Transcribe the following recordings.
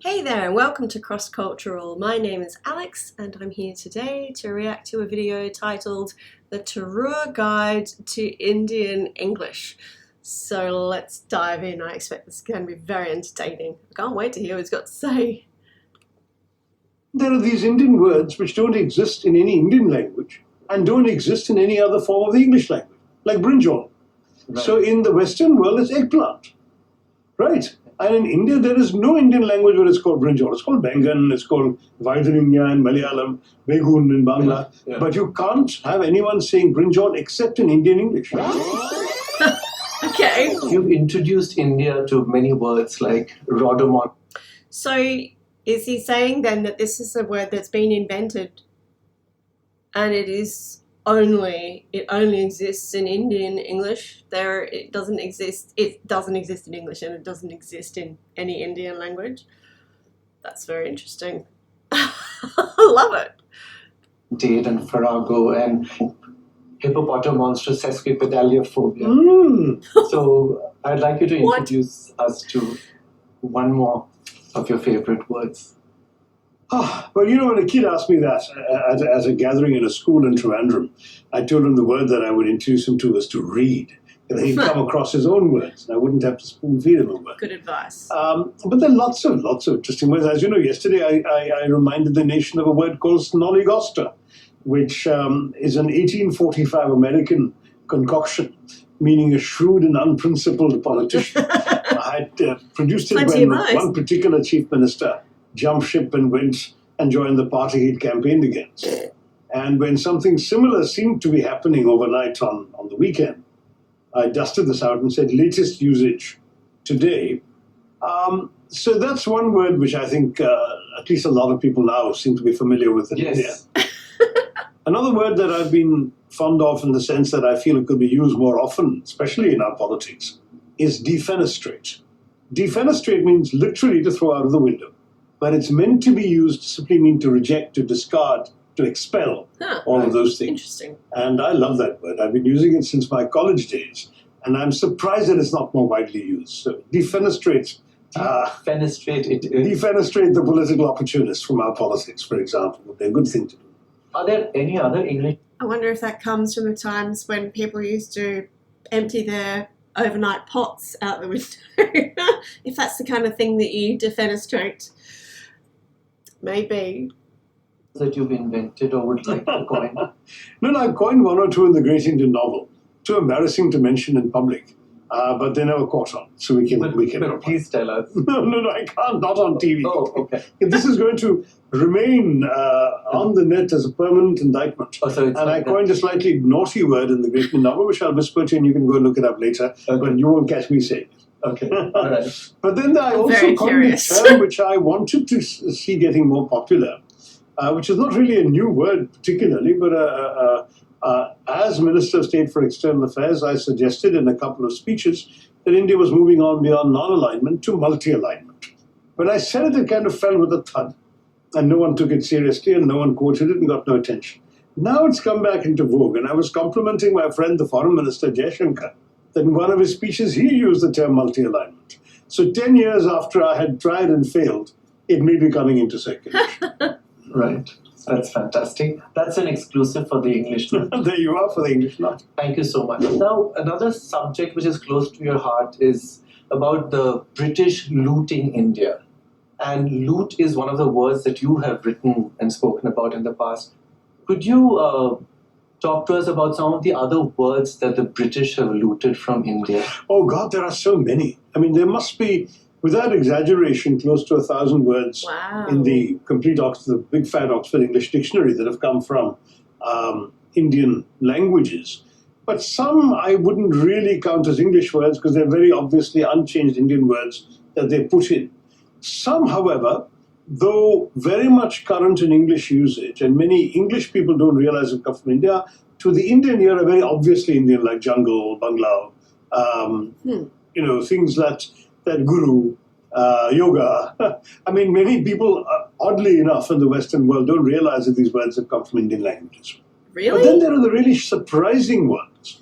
Hey there and welcome to Cross Cultural. My name is Alex and I'm here today to react to a video titled The Tharoor Guide to Indian English. So let's dive in. I expect this is going to be very entertaining. I can't wait to hear what he's got to say. There are these Indian words which don't exist in any Indian language and don't exist in any other form of the English language, like brinjal. Right. So in the Western world, it's eggplant, right? And in India, there is no Indian language where it's called brinjal. It's called Bengan, it's called Vaidarinya in Malayalam, Begun in Bangla. Yeah. But you can't have anyone saying brinjal except in Indian English. Okay. You've introduced India to many words like Rodomont. So is he saying then that this is a word that's been invented and it only exists in Indian English? It doesn't exist in English and it doesn't exist in any Indian language? That's very interesting. I love it. Date and Farrago and hippopotamonstrous sesquipedaliophobia. So I'd like you to introduce us to one more of your favorite words. Well, you know, when a kid asked me that at a gathering in a school in Trivandrum, I told him the word that I would introduce him to was to read. And he'd come across his own words, and I wouldn't have to spoon feed him a word. Good advice. But there are lots of interesting words. As you know, yesterday I reminded the nation of a word called snollygoster, which is an 1845 American concoction, meaning a shrewd and unprincipled politician. I had produced it when one particular chief minister jumped ship and went and joined the party he'd campaigned against. And when something similar seemed to be happening overnight on the weekend, I dusted this out and said, latest usage today. So that's one word which I think at least a lot of people now seem to be familiar with in India. Another word that I've been fond of in the sense that I feel it could be used more often, especially in our politics, is defenestrate. Defenestrate means literally to throw out of the window. But it's meant to be used to simply mean to reject, to discard, to expel, all of those things. Interesting. And I love that word. I've been using it since my college days. And I'm surprised that it's not more widely used. So defenestrate. Defenestrate the political opportunists from our politics, for example, would be a good thing to do. Are there any other English? I wonder if that comes from the times when people used to empty their overnight pots out the window. If that's the kind of thing that you defenestrate. Maybe. That you've invented or would like to coin? No, I coined one or two in the Great Indian Novel. Too embarrassing to mention in public, but they never caught on. So we can. But please tell us. No, I can't. Not on TV. Oh, okay. This is going to remain on the net as a permanent indictment. Oh, so I coined a slightly naughty word in the Great Indian Novel, which I'll whisper to you and you can go and look it up later. Okay. But you won't catch me saying it. Okay. All right. But then I also coined a term which I wanted to see getting more popular, which is not really a new word particularly, but as Minister of State for External Affairs, I suggested in a couple of speeches that India was moving on beyond non-alignment to multi-alignment. When I said it kind of fell with a thud, and no one took it seriously, and no one quoted it and got no attention. Now it's come back into vogue, and I was complimenting my friend, the Foreign Minister, Jaishankar, that in one of his speeches, he used the term multi-alignment. So 10 years after I had tried and failed, it may be coming into circulation. Right. That's fantastic. That's an exclusive for the English Note. There you are for the English Note. Thank you so much. Now, another subject which is close to your heart is about the British looting India. And loot is one of the words that you have written and spoken about in the past. Could you talk to us about some of the other words that the British have looted from India? Oh God, there are so many. I mean, there must be, without exaggeration, close to 1,000 words in the complete the big fat Oxford English Dictionary that have come from Indian languages. But some I wouldn't really count as English words because they're very obviously unchanged Indian words that they put in. Some, however, though very much current in English usage, and many English people don't realize it come from India, to the Indian ear are very obviously Indian, like jungle, bungalow, you know, things that guru, yoga. I mean, many people, oddly enough, in the Western world don't realize that these words have come from Indian languages. Really? But then there are the really surprising ones.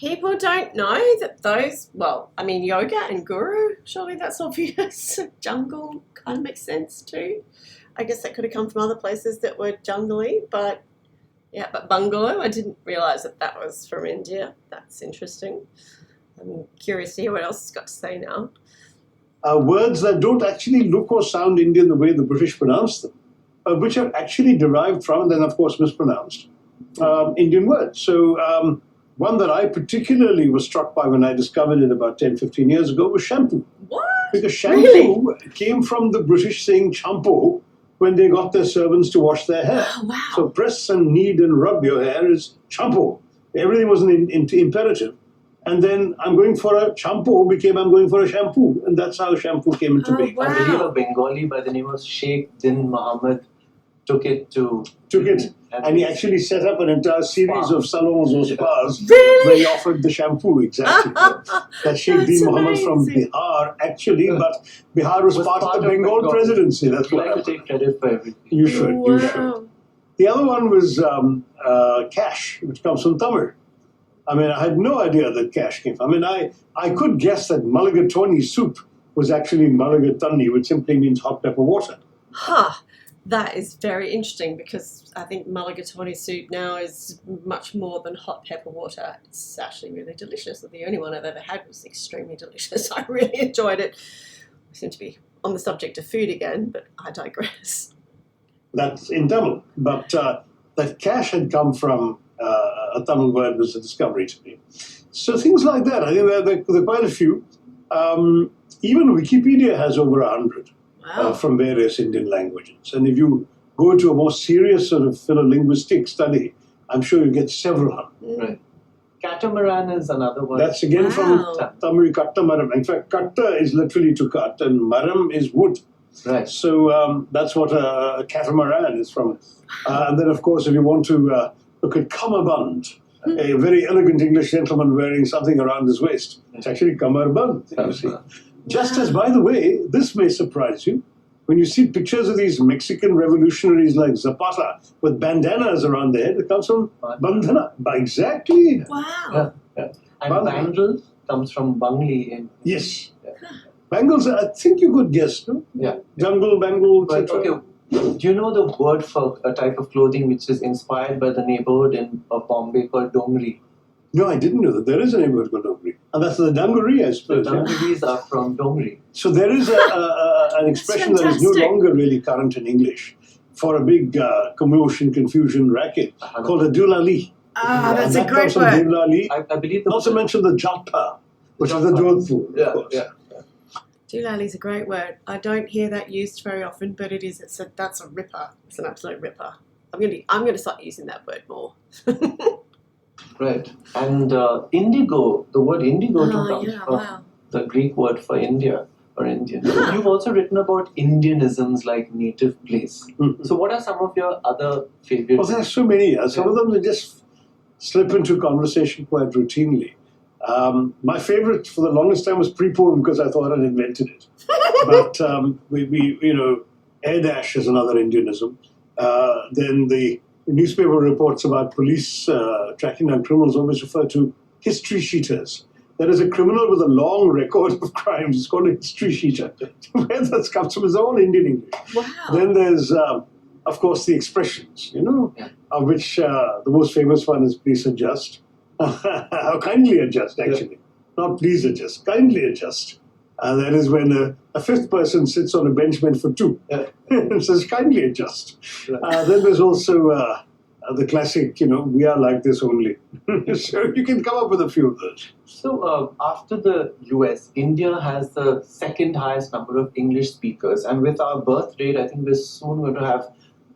People don't know that those, well, I mean, yoga and guru, surely that's obvious. Jungle kind of makes sense too. I guess that could have come from other places that were jungly, but yeah, but bungalow, I didn't realise that was from India. That's interesting. I'm curious to hear what else it's got to say now. Words that don't actually look or sound Indian the way the British pronounce them, which are actually derived from, and then of course mispronounced, Indian words. So one that I particularly was struck by when I discovered it about 10, 15 years ago was shampoo. What? Because shampoo Really? came from the British saying champo when they got their servants to wash their hair. Oh, wow. So press and knead and rub your hair is champo. Everything was an imperative. And then I'm going for a shampoo became I'm going for a shampoo. And that's how shampoo came into being. Wow. I believe a Bengali by the name of Sheikh Din Muhammad took it, and he actually set up an entire series of salons or spas Really? where he offered the shampoo, exactly. That Sheikh That's Din Muhammad from amazing. Bihar, actually, but Bihar was part of the Bengal presidency. That's I what like to take credit for everything. you should. You should. Wow. The other one was cash, which comes from Tamil. I mean, I had no idea that cash came from. I mean, I could guess that mulligatawny soup was actually mulligatawny, which simply means hot pepper water. Huh. That is very interesting because I think mulligatawny soup now is much more than hot pepper water. It's actually really delicious. The only one I've ever had was extremely delicious. I really enjoyed it. We seem to be on the subject of food again, but I digress. That's in Tamil. But that cash had come from a Tamil word was a discovery to me. So things like that. I think there are quite a few. Even Wikipedia has over 100. Wow. From various Indian languages. And if you go to a more serious sort of linguistic study, I'm sure you get several hundred. Right. Catamaran is another one. That's again from Tamil katta maram. In fact, katta is literally to cut and maram is wood. Right. So that's what a catamaran is from. And then, of course, if you want to look at kamarband, a very elegant English gentleman wearing something around his waist, it's actually kamarband, you see. Just as, by the way, this may surprise you, when you see pictures of these Mexican revolutionaries like Zapata with bandanas around their head, it comes from bandhana. Exactly. Wow. Yeah. And bangle comes from Bangli. Yes. Yeah. Bangles, I think you could guess, no? Yeah. Jungle, bangle, But, etc. okay, do you know the word for a type of clothing which is inspired by the neighborhood of Bombay called Dongri? No, I didn't know that. There is a neighborhood called Dongri. And that's the dungaree, I The suppose. Yeah? Dungarees are from Dongri. So there is an expression that is no fantastic. longer really current in English for a big commotion, confusion racket called a dulali. Ah, that's And a that great comes from word. Dulali. I believe Not to mention the japa, which is the Jodhpur, of course. Yeah. Doolally is a great word. I don't hear that used very often, but it is. That's a ripper. It's an absolute ripper. I'm going to start using that word more. Right. And indigo, the word indigo too comes from wow. the Greek word for India or Indian. You've also written about Indianisms like native place. Mhm. So what are some of your other favorites? Well, there's so many. Some of them they just slip into conversation quite routinely. My favorite for the longest time was pre-porn because I thought I'd invented it. But we air dash is another Indianism. Then the newspaper reports about police tracking down criminals always refer to history sheeters. There is a criminal with a long record of crimes. It's called a history sheeter. Where that comes from is all Indian English. Wow. Then there's, of course, the expressions, of which the most famous one is please adjust. Kindly adjust, actually. Not please adjust, kindly adjust. That is when a fifth person sits on a bench meant for two and says, kindly adjust. Then there's also the classic, we are like this only. So you can come up with a few of those. So after the US, India has the second highest number of English speakers. And with our birth rate, I think we're soon going to have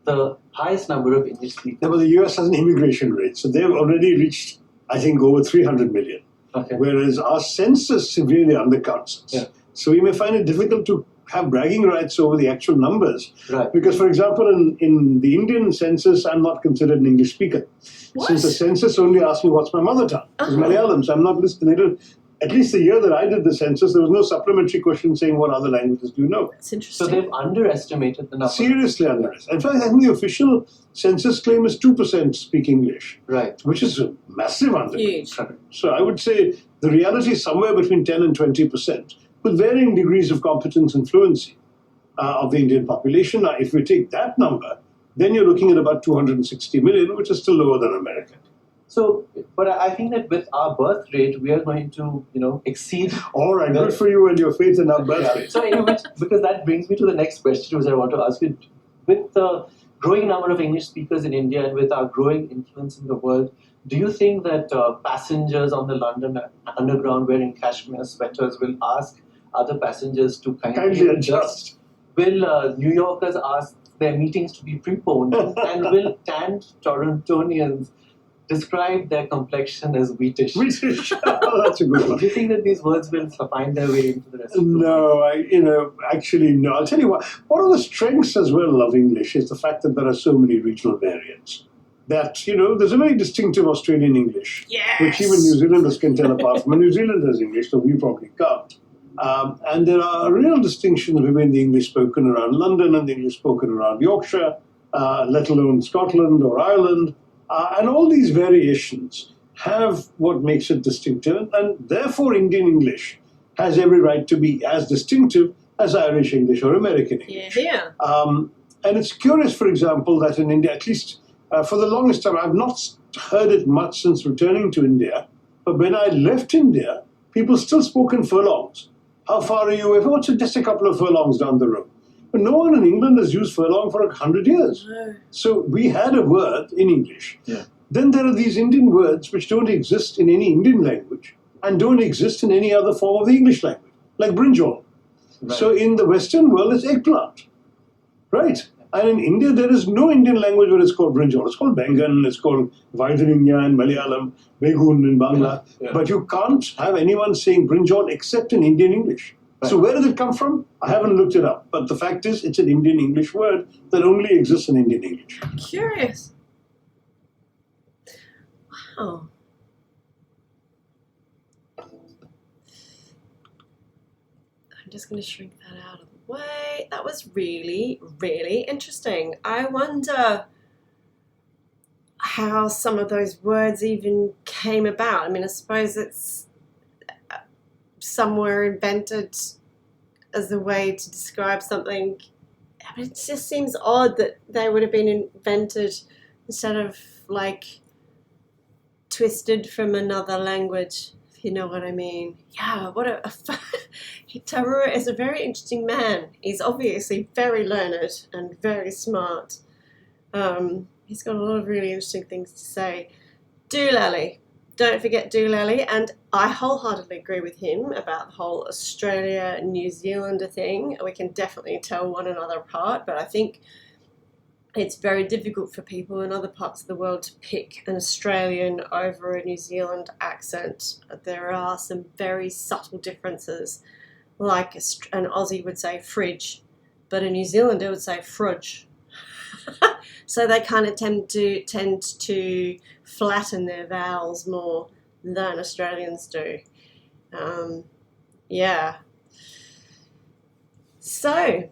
the highest number of English speakers. But the US has an immigration rate. So they've already reached, I think, over 300 million. Okay. Whereas our census severely undercounts us. Yeah. So we may find it difficult to have bragging rights over the actual numbers. Right. Because, for example, in the Indian census, I'm not considered an English speaker. What? Since the census only asks me what's my mother tongue. It's Malayalam, so I'm not listed. at least the year that I did the census, there was no supplementary question saying what other languages do you know. That's So interesting. they've underestimated the number. Seriously underestimated. In fact, I think the official census claim is 2% speak English, Right. which is a massive undertaking. Huge. So I would say the reality is somewhere between 10 and 20%, with varying degrees of competence and fluency of the Indian population. Now, if we take that number, then you're looking at about 260 million, which is still lower than America. So, but I think that with our birth rate, we are going to, exceed. All right, good for you and your faith in our birth rate. So, because that brings me to the next question, which I want to ask you. With the growing number of English speakers in India and with our growing influence in the world, do you think that passengers on the London Underground wearing cashmere sweaters will ask other passengers to kindly adjust? Will New Yorkers ask their meetings to be preponed? And will tanned Torontonians describe their complexion as wheatish? Wheatish. Oh, that's a good one. Do you think that these words will find their way into the rest of the world? No, actually, no. I'll tell you what. One of the strengths as well of English is the fact that there are so many regional variants. That, there's a very distinctive Australian English, Yes. which even New Zealanders can tell apart from a New Zealander's English, so we probably can't. And there are real distinctions between the English spoken around London and the English spoken around Yorkshire, let alone Scotland or Ireland. And all these variations have what makes it distinctive, and therefore Indian English has every right to be as distinctive as Irish English or American English. Yeah. And it's curious, for example, that in India, at least for the longest time, I've not heard it much since returning to India, but when I left India, people still spoke in furlongs. How far are you away? Oh, it's just a couple of furlongs down the road. But no one in England has used furlong for 100 years. No. So we had a word in English. Yeah. Then there are these Indian words which don't exist in any Indian language and don't exist in any other form of the English language, like brinjal. Right. So in the Western world, it's eggplant, right? And in India, there is no Indian language where it's called brinjal. It's called Bengan, it's called Vaidarinya in Malayalam, Begun in Bangla. Yeah. But you can't have anyone saying brinjal except in Indian English. Right. So where did it come from? I haven't looked it up. But the fact is, it's an Indian English word that only exists in Indian English. Curious. Wow. I'm just going to shrink that out of the way. That was really, really interesting. I wonder how some of those words even came about. I mean, I suppose it's somewhere invented as a way to describe something. I mean, it just seems odd that they would have been invented instead of like twisted from another language, if you know what I mean. Yeah, what a Tharoor is a very interesting man. He's obviously very learned and very smart. He's got a lot of really interesting things to say. Doolally. Don't forget Doolally, and I wholeheartedly agree with him about the whole Australia New Zealander thing. We can definitely tell one another apart, but I think it's very difficult for people in other parts of the world to pick an Australian over a New Zealand accent. There are some very subtle differences, like an Aussie would say fridge, but a New Zealander would say frudge. So they kind of tend to flatten their vowels more than Australians do. Yeah. So,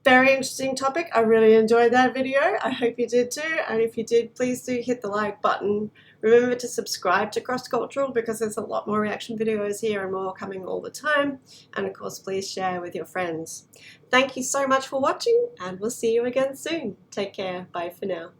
very interesting topic. I really enjoyed that video. I hope you did too. And if you did, please do hit the like button. Remember to subscribe to Cross Cultural because there's a lot more reaction videos here and more coming all the time. And of course, please share with your friends. Thank you so much for watching, and we'll see you again soon. Take care. Bye for now.